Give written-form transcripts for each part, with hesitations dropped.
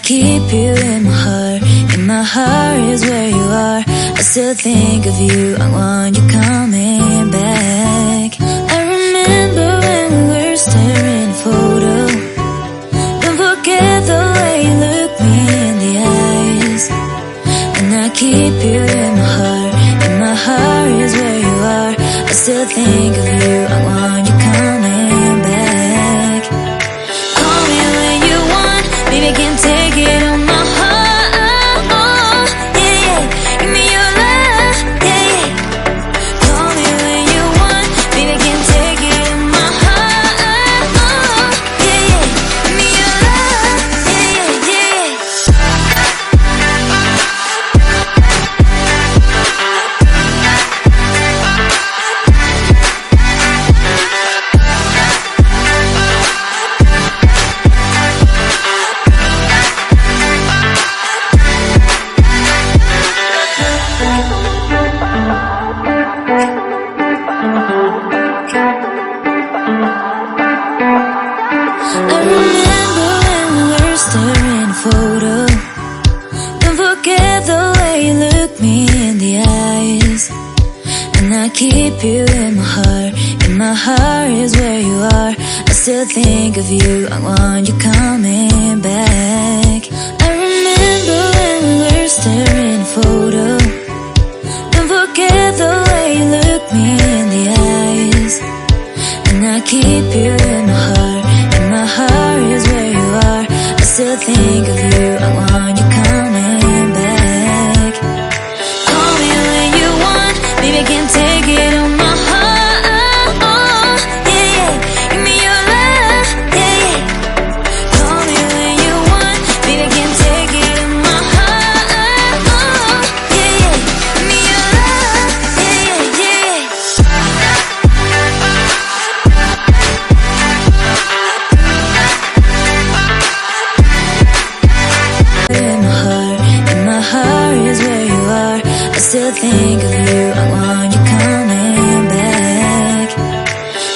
keep you in my heart. In my heart is where you are. I still think of you. I want you coming back. I remember when we were staring at a photo. Don't forget the way you look me in the eyes. And I keep you in my heart. In my heart is where you are. I still think of you. I want you coming back. Call me when you want. Baby, I can take it on my heart. Yeah, yeah. Give me your love. Yeah, yeah. Call me when you want. Baby, I can take it on my heart. Yeah, yeah. Give me your love. Yeah, yeah, yeah. I remember when we were staring at a photo. Don't forget the way you look me in the eyes. And I keep you in my heart. In my heart is where you are. I still think of you. I want you coming back. I remember when we were staring at a photo. Don't forget the way you look me in the eyes. And I keep you in my heart. In my heart is where you are. I still think of you. I want you coming back. Call me when you want. Baby, I can take it on my heart. Yeah, yeah. Give me your love. Yeah, yeah. Call me when you want. Baby, I can take it on my heart. Yeah, yeah. Give me your love. Yeah, yeah, yeah. In my heart is where you are. I still think of you. I want you coming back.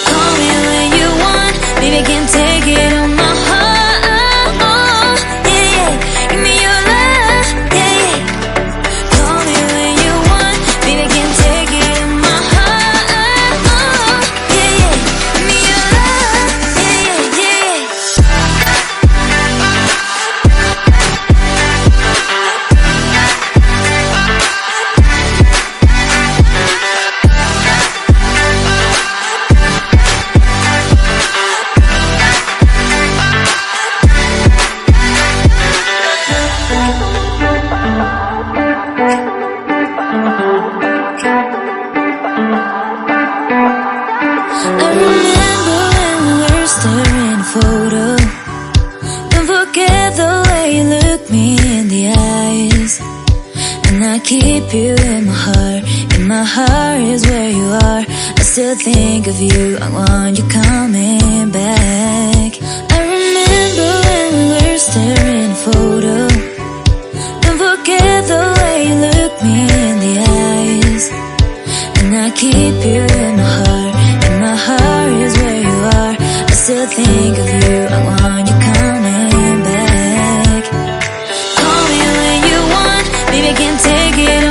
Call me when you want. Baby, I can take it on my heart. Yeah, yeah. Give me your love. Yeah, yeah. Call me when you want. Baby, I can take it on my heart. Yeah, yeah. Give me your love. Yeah, yeah, yeah. I remember when we were staring at a photo. Don't forget the way you look me in the eyes. And I keep you in my heart. In my heart is where you are. I still think of you. I want you coming back. I remember when we were staring at a photo. Don't forget the way you look me in the eyes. And I keep you in my heart. In my heart is where you are. I still think of you. I want you coming back. Call me when you want. Baby, I can take it